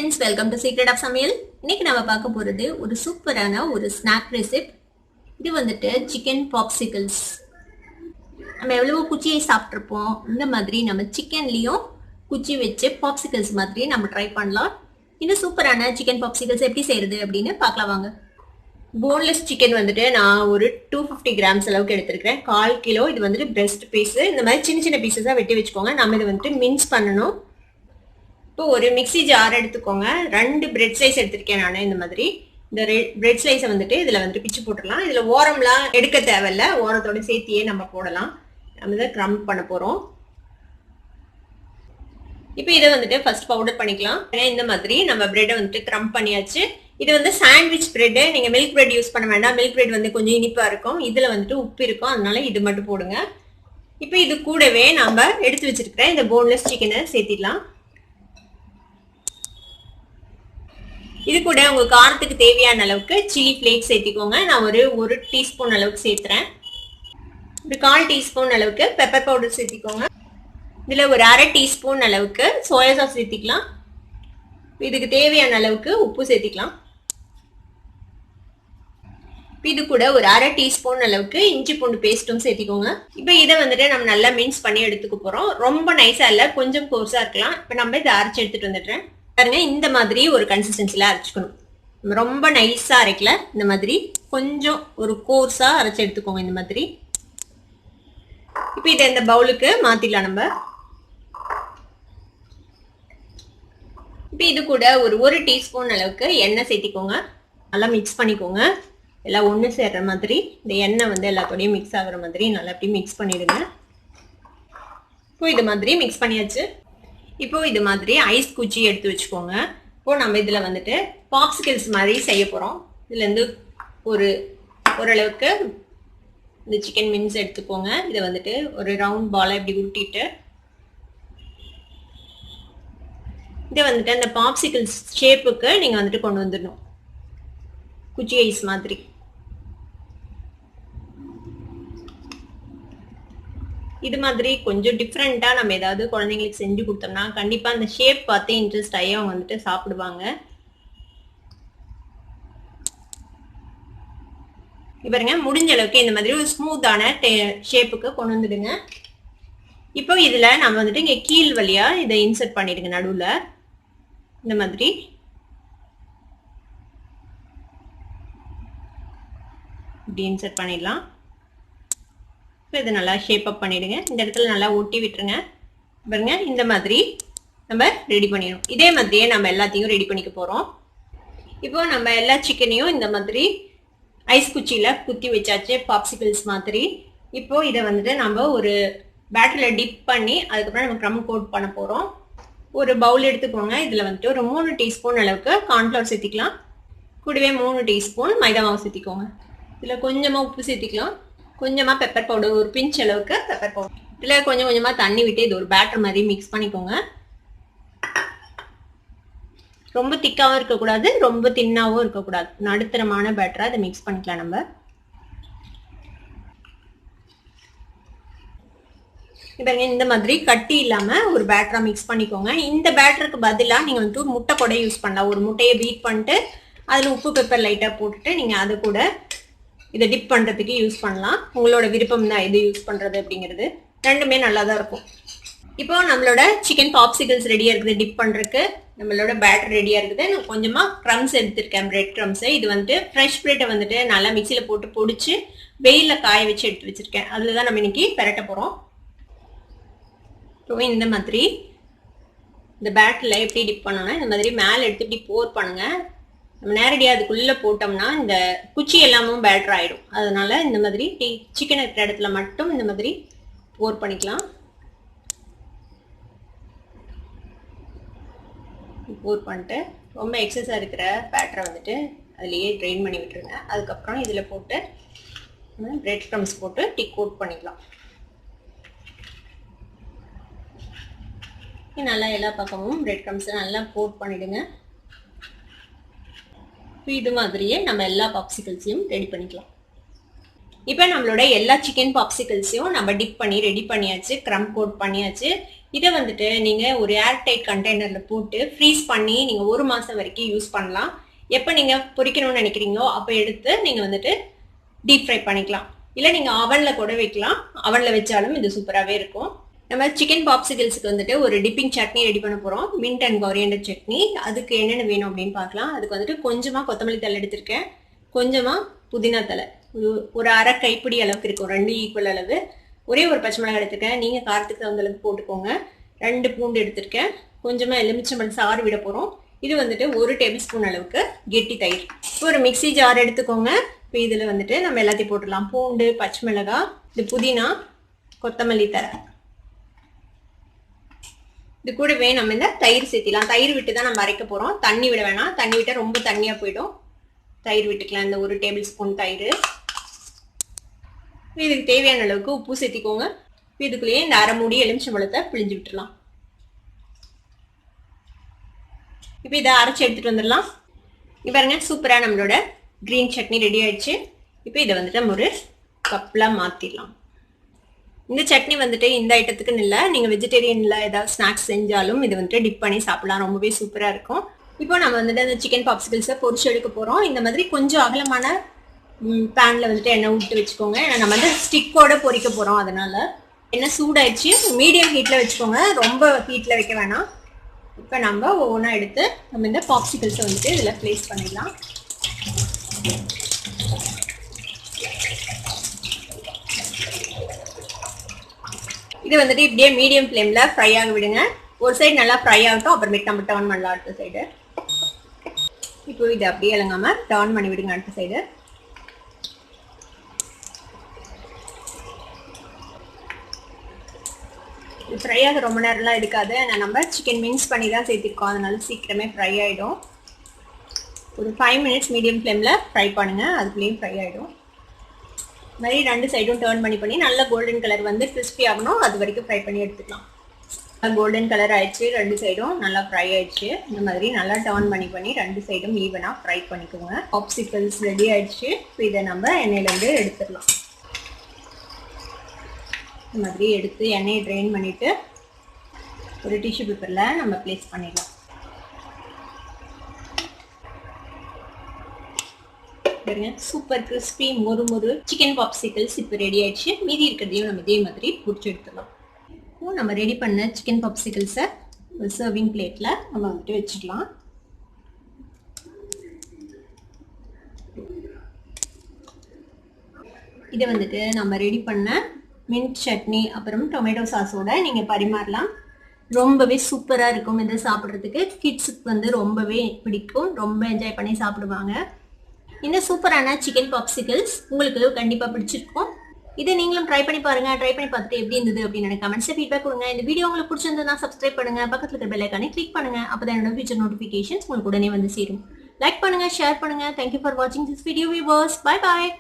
friends, welcome to Secret of Samyal. இன்னைக்கு நாம பார்க்க போறது ஒரு சூப்பரான ஒரு ஸ்நாக் ரெசிபி. இது வந்துட்டு சிக்கன் பாப்சிகல்ஸ். நம்ம எவ்வளவு குச்சியை சாப்பிட்டிருப்போம். இந்த மாதிரி நம்ம சிக்கன்லயும் குச்சி வச்சு பாப்சிகல்ஸ் மாதிரி நம்ம ட்ரை பண்ணலாம். இந்த சூப்பரான சிக்கன் பாப்சிகல்ஸ் எப்படி செய்யறது அப்படின்னு பார்க்கலாம் வாங்க. போன்லெஸ் சிக்கன் வந்துட்டு நான் ஒரு 250 கிராம்ஸ் அளவுக்கு எடுத்திருக்கிறேன். 1/4 கிலோ. இது வந்துட்டு பிரெஸ்ட் பீஸ். இந்த மாதிரி சின்ன சின்ன பீஸஸா வெட்டி வச்சுக்கோங்க. நம்ம இதை வந்துட்டு மின்ஸ் பண்ணணும். இப்போ ஒரு மிக்ஸி ஜார் எடுத்துக்கோங்க. 2 பிரெட் ஸ்லைஸ் எடுத்திருக்கேன் நான். இந்த மாதிரி இந்த பிரெட் ஸ்லைஸை வந்துட்டு இதில் வந்துட்டு பிச்சு போட்டுடலாம். இதில் ஓரம்லாம் எடுக்க தேவையில்ல, ஓரத்தோட சேர்த்தியே நம்ம போடலாம். நம்ம இதை க்ரம் பண்ண போகிறோம். இப்போ இதை வந்துட்டு ஃபர்ஸ்ட் பவுடர் பண்ணிக்கலாம். இந்த மாதிரி நம்ம பிரெட்டை வந்துட்டு க்ரம் பண்ணியாச்சு. இது வந்து சாண்ட்விச் பிரெட்டு. நீங்கள் மில்க் பிரெட் யூஸ் பண்ண வேண்டாம். மில்க் பிரெட் வந்து கொஞ்சம் இனிப்பாக இருக்கும். இதில் வந்துட்டு உப்பு இருக்கும், அதனால இது மட்டும் போடுங்க. இப்போ இது கூடவே நம்ம எடுத்து வச்சிருக்கிற இந்த போன்லெஸ் சிக்கனை சேர்த்திடலாம். இது கூட உங்க காரத்துக்கு தேவையான அளவுக்கு சில்லி ஃபிளேக்ஸ் சேர்த்திக்கோங்க. நான் ஒரு டீஸ்பூன் அளவுக்கு சேர்த்துறேன். ஒரு 1/4 டீஸ்பூன் அளவுக்கு பெப்பர் பவுடர் சேர்த்திக்கோங்க. இதுல ஒரு 1/2 டீஸ்பூன் அளவுக்கு சோயா சாஸ் சேர்த்திக்கலாம். இதுக்கு தேவையான அளவுக்கு உப்பு சேர்த்திக்கலாம். இது கூட ஒரு 1/2 டீஸ்பூன் அளவுக்கு இஞ்சி பூண்டு பேஸ்ட்டும் சேர்த்திக்கோங்க. இப்போ இதை வந்துட்டு நம்ம நல்லா மிக்ஸ் பண்ணி எடுத்துக்க போறோம். ரொம்ப நைஸா இல்ல, கொஞ்சம் கோர்ஸா இருக்கலாம். இப்போ நம்ம இதை அரைச்சு எடுத்துட்டு வந்துடுறேன். பாருங்க, இந்த மாதிரி ஒரு கன்சிஸ்டன்சில அரைச்சுக்கணும். ரொம்ப நைஸா அரைக்கல, இந்த மாதிரி கொஞ்சம் ஒரு கோர்ஸா அரைச்சு எடுத்துக்கோங்க. இந்த மாதிரி இப்போ இதை இந்த பவுலுக்கு மாத்திடலாம் நம்ம. இப்போ இது கூட ஒரு டீஸ்பூன் அளவுக்கு எண்ணெய் சேர்த்திக்கோங்க. நல்லா மிக்ஸ் பண்ணிக்கோங்க. எல்லாம் ஒன்று சேர்ற மாதிரி இந்த எண்ணெய் வந்து எல்லாத்தோடையும் மிக்ஸ் ஆகுற மாதிரி நல்லா அப்படி மிக்ஸ் பண்ணிடுங்க. இப்போ இது மாதிரி மிக்ஸ் பண்ணியாச்சு. இப்போ இது மாதிரி ஐஸ் குச்சி எடுத்து வச்சுக்கோங்க. இப்போ நம்ம இதுல வந்துட்டு பாப்சிகல்ஸ் மாதிரி செய்ய போறோம். இதுல இருந்து ஓரளவுக்கு இந்த சிக்கன் மின்ஸ் எடுத்துக்கோங்க. இதை வந்துட்டு ஒரு ரவுண்ட் பாலா இப்படி உருட்டிட்டு இதை வந்துட்டு அந்த பாப்சிகல்ஸ் ஷேப்புக்கு நீங்க வந்துட்டு கொண்டு வந்துடணும். குச்சி ஐஸ் மாதிரி. இது மாதிரி கொஞ்சம் டிஃப்ரெண்டா நம்ம ஏதாவது குழந்தைங்களுக்கு செஞ்சு கொடுத்தோம்னா கண்டிப்பா அந்த ஷேப் பார்த்து இன்ட்ரெஸ்ட் ஆகி அவங்க வந்துட்டு சாப்பிடுவாங்க. பாருங்க, முடிஞ்ச அளவுக்கு இந்த மாதிரி ஒரு ஸ்மூத்தான ஷேப்புக்கு கொண்டு வந்துடுங்க. இப்போ இதுல நம்ம வந்துட்டு இங்க கீழ் வழியா இதை இன்சர்ட் பண்ணிடுங்க. நடுவுல இந்த மாதிரி இப்படி இன்சர்ட் பண்ணிடலாம். இதை நல்லா ஷேப் அப் பண்ணிடுங்க. இந்த இடத்துல நல்லா ஒட்டி விட்டுருங்க. பாருங்க, இந்த மாதிரி நம்ம ரெடி பண்ணிடணும். இதே மாதிரியே நம்ம எல்லாத்தையும் ரெடி பண்ணிக்க போறோம். இப்போ நம்ம எல்லா சிக்கனையும் இந்த மாதிரி ஐஸ் குச்சியில குத்தி வச்சாச்சு, பாப்சிகல்ஸ் மாதிரி. இப்போ இதை வந்துட்டு நம்ம ஒரு பேட்டர்ல டிப் பண்ணி அதுக்கப்புறம் நம்ம க்ரம் கோட் பண்ண போறோம். ஒரு பவுல் எடுத்துக்கோங்க. இதுல வந்துட்டு ஒரு 3 டீஸ்பூன் அளவுக்கு கார்ன்ஃப்ளவர் சேர்த்திக்கலாம். கூடவே 3 டீஸ்பூன் மைதா மாவு சேர்த்திக்கோங்க. இதுல கொஞ்சமா உப்பு சேர்த்திக்கலாம். கொஞ்சமா பெப்பர் பவுடர், ஒரு பிஞ்ச் அளவுக்கு பெப்பர் பவுடர். இதுல கொஞ்சம் கொஞ்சமா தண்ணி விட்டு இது ஒரு பேட்டர் மாதிரி மிக்ஸ் பண்ணிக்கோங்க. ரொம்ப திக்காவும் இருக்கக்கூடாது, ரொம்ப தின்னாவும் இருக்கக்கூடாது. நடுத்தரமான பேட்டரா இதை மிக்ஸ் பண்ணிக்கலாம் நம்ம. பாருங்க, இந்த மாதிரி கட்டி இல்லாம ஒரு பேட்டரா மிக்ஸ் பண்ணிக்கோங்க. இந்த பேட்டருக்கு பதிலா நீங்க வந்துட்டு முட்டை கூட யூஸ் பண்ணலாம். ஒரு முட்டையை பீட் பண்ணிட்டு அதுல உப்பு பெப்பர் லைட்டா போட்டுட்டு நீங்க அதை கூட இதை டிப் பண்றதுக்கு யூஸ் பண்ணலாம். உங்களோட விருப்பம் தான் எது யூஸ் பண்றது அப்படிங்கிறது. ரெண்டுமே நல்லா தான் இருக்கும். இப்போ நம்மளோட சிக்கன் பாப்சிகல்ஸ் ரெடியா இருக்குது. டிப் பண்றதுக்கு நம்மளோட பேட்டர் ரெடியா இருக்குது. நான் கொஞ்சமா க்ரம்ஸ் எடுத்திருக்கேன், பிரெட் க்ரம்ஸ். இது வந்துட்டு ஃப்ரெஷ் பிரெட்டை வந்துட்டு நல்லா மிக்சியில போட்டு பொடிச்சு வெயில காய வச்சு எடுத்து வச்சிருக்கேன். அதுலதான் நம்ம இன்னைக்கு பெரட்ட போறோம். இந்த மாதிரி இந்த பேட்டர்ல எப்படி டிப் பண்ணோம்னா இந்த மாதிரி மேல எடுத்து இப்படி போர் பண்ணுங்க. நம்ம நேரடியாக அதுக்குள்ள போட்டோம்னா இந்த குச்சி எல்லாமும் பேட்டர் ஆயிடும். அதனால இந்த மாதிரி சிக்கன் இருக்கிற இடத்துல மட்டும் இந்த மாதிரி போர் பண்ணிக்கலாம். போர் பண்ணிட்டு ரொம்ப எக்ஸஸா இருக்கிற பேட்டரை வந்துட்டு அதுலயே ட்ரெயின் பண்ணி விட்டுருங்க. அதுக்கப்புறம் இதுல போட்டு பிரெட் க்ரம்ஸ் போட்டு டிக் கோட் பண்ணிக்கலாம். நல்லா எல்லா பக்கமும் பிரெட் க்ரம்ஸ் நல்லா கோட் பண்ணிடுங்க. இது மாதிரியே நம்ம எல்லா பாப்சிகல்ஸையும் ரெடி பண்ணிக்கலாம். இப்போ நம்மளோட எல்லா சிக்கன் பாப்சிகல்ஸையும் நம்ம டிப் பண்ணி ரெடி பண்ணியாச்சு, க்ரம் கோட் பண்ணியாச்சு. இதை வந்துட்டு நீங்கள் ஒரு ஏர்டைட் கண்டெய்னரில் போட்டு ஃப்ரீஸ் பண்ணி நீங்கள் 1 மாதம் வரைக்கும் யூஸ் பண்ணலாம். எப்போ நீங்கள் பொரிக்கணும்னு நினைக்கிறீங்களோ அப்போ எடுத்து நீங்கள் வந்துட்டு டீப் ஃப்ரை பண்ணிக்கலாம். இல்லை நீங்கள் அவனில் கூட வைக்கலாம். அவனில் வச்சாலும் இது சூப்பராகவே இருக்கும். நம்ம சிக்கன் பாப்சிகல்ஸுக்கு வந்துட்டு ஒரு டிப்பிங் சட்னி ரெடி பண்ண போகிறோம். Mint and coriander chutney. அதுக்கு என்னென்ன வேணும் அப்படின்னு பார்க்கலாம். அதுக்கு வந்துட்டு கொஞ்சமாக கொத்தமல்லி தழை எடுத்திருக்கேன், கொஞ்சமாக புதினா தழை, ஒரு அரை கைப்பிடி அளவுக்கு இருக்கும், 2 ஈக்குவல் அளவு. ஒரே ஒரு பச்சை மிளகாய் எடுத்துருக்கேன், நீங்கள் காரத்துக்கு தகுந்த அளவுக்கு போட்டுக்கோங்க. 2 பூண்டு எடுத்திருக்கேன், கொஞ்சமாக எலுமிச்சம்பழம் சாறு விட போகிறோம். இது வந்துட்டு 1 டேபிள் ஸ்பூன் அளவுக்கு கெட்டி தயிர். ஒரு மிக்சி ஜார் எடுத்துக்கோங்க. இப்போ இதில் வந்துட்டு நம்ம எல்லாத்தையும் போட்டுடலாம். பூண்டு, பச்சை மிளகாய், இது புதினா, கொத்தமல்லி தழை. இது கூடவே நம்ம இந்த தயிர் சேர்த்திடலாம். தயிர் விட்டு தான் நம்ம அரைக்க போகிறோம், தண்ணி விட வேணாம். தண்ணி விட்டால் ரொம்ப தண்ணியாக போயிடும். தயிர் விட்டுக்கலாம், இந்த 1 டேபிள் ஸ்பூன் தயிர். இதுக்கு தேவையான அளவுக்கு உப்பு சேர்த்திக்கோங்க. இதுக்குள்ளேயே இந்த அரை மூடி எலுமிச்சம்பழத்தை பிழிஞ்சு விட்டுடலாம். இப்போ இதை அரைச்சி எடுத்துகிட்டு வந்துடலாம். இப்போ பாருங்க, சூப்பராக நம்மளோட க்ரீன் சட்னி ரெடி ஆயிடுச்சு. இப்போ இதை வந்துட்டு நம்ம ஒரு கப்பில் மாற்றிடலாம். இந்த சட்னி வந்துட்டு இந்த ஐட்டத்துக்குன்னு இல்லை, நீங்கள் வெஜிடேரியனில் ஏதாவது ஸ்நாக்ஸ் செஞ்சாலும் இது வந்துட்டு டிப் பண்ணி சாப்பிடலாம், ரொம்பவே சூப்பராக இருக்கும். இப்போ நம்ம வந்துட்டு அந்த சிக்கன் பாப்சிகல்ஸை பொரிச்சு எடுக்க போகிறோம். இந்த மாதிரி கொஞ்சம் அகலமான பேனில் வந்துட்டு எண்ணெய் விட்டு வச்சுக்கோங்க. ஏன்னா நம்ம வந்து ஸ்டிக்கோட பொரிக்க போகிறோம், அதனால் எண்ணெய் சூடாயிடுச்சு. மீடியம் ஹீட்டில் வச்சுக்கோங்க, ரொம்ப ஹீட்டில் வைக்க வேணாம். இப்போ நம்ம ஒவ்வொன்றா எடுத்து நம்ம இந்த பாப்சிகல்ஸை வந்துட்டு இதில் ப்ளேஸ் பண்ணிடலாம். இது வந்துட்டு இப்படியே மீடியம் ஃப்ளேமில் ஃப்ரை ஆக விடுங்க. ஒரு சைடு நல்லா ஃப்ரை ஆகட்டும், அப்புறமேட்டு நம்ம டர்ன் பண்ணலாம் அடுத்த சைடு. இப்போ இதை அப்படியே இறங்காமல் டர்ன் பண்ணி விடுங்க அடுத்த சைடு. ஃப்ரை ஆக ரொம்ப நேரம்லாம் எடுக்காது. நம்ம சிக்கன் மிக்ஸ் பண்ணி தான் சேர்த்திருக்கோம், அதனால சீக்கிரமே ஃப்ரை ஆகிடும். ஒரு 5 மினிட்ஸ் மீடியம் ஃப்ளேமில் ஃப்ரை பண்ணுங்கள், அதுக்குள்ளேயும் ஃப்ரை ஆகிடும். இது மாதிரி 2 சைடும் டர்ன் பண்ணி நல்ல கோல்டன் கலர் வந்து கிறிஸ்பி ஆகணும், அது வரைக்கும் ஃப்ரை பண்ணி எடுத்துக்கலாம். கோல்டன் கலர் ஆயிடுச்சு, 2 சைடும் நல்லா ஃப்ரை ஆயிடுச்சு. இந்த மாதிரி நல்லா டர்ன் பண்ணி 2 சைடும் ஈவனாக ஃப்ரை பண்ணிக்கோங்க. பாப்சிகல்ஸ் ரெடி ஆயிடுச்சு. இப்போ இதை நம்ம எண்ணெயிலேருந்து எடுத்துடலாம். இந்த மாதிரி எடுத்து எண்ணெயை ட்ரெயின் பண்ணிவிட்டு ஒரு டிஷ்யூ பேப்பரில் நம்ம ப்ளேஸ் பண்ணிடலாம். சூப்பர் கிறிஸ்பி மொறு சிக்கன் பாப்சிகல்ஸ் இப்போ ரெடி ஆயிடுச்சு. மீதி இருக்கிறதையும் நம்ம இதே மாதிரி பிடிச்சி எடுத்துடலாம். இப்போ நம்ம ரெடி பண்ண சிக்கன் பாப்சிகல்ஸை ஒரு சர்விங் பிளேட்டில் நம்ம வந்துட்டு வச்சுக்கலாம். இதை வந்துட்டு நம்ம ரெடி பண்ண மின்ட் சட்னி அப்புறம் டொமேட்டோ சாஸோட நீங்கள் பரிமாறலாம். ரொம்பவே சூப்பராக இருக்கும். இதை சாப்பிட்றதுக்கு கிட்ஸுக்கு வந்து ரொம்பவே பிடிக்கும், ரொம்ப என்ஜாய் பண்ணி சாப்பிடுவாங்க. இந்த சூப்பரான சிக்கன் பாப்சிகல்ஸ் உங்களுக்கு கண்டிப்பாக பிடிச்சிருக்கும். இதை நீங்களும் ட்ரை பண்ணி பாருங்க. ட்ரை பண்ணி பார்த்துட்டு எப்படி இருந்தது அப்படின்னு எனக்கு கமெண்ட்ஸில் ஃபீட்பேக் கொடுங்க. இந்த வீடியோ உங்களுக்கு பிடிச்சிருந்ததுன்னா சப்ஸ்கிரைப் பண்ணுங்க, பக்கத்தில் இருக்கிற பெல் ஐகானை கிளிக் பண்ணுங்க. அப்பதான் என்னோட ஃபியூச்சர் நோட்டிஃபிகேஷன்ஸ் உங்களுக்கு உடனே வந்து சேரும். லைக் பண்ணுங்க, ஷேர் பண்ணுங்க. தேங்க்யூ ஃபார் வாட்சிங் this video viewers. Bye bye.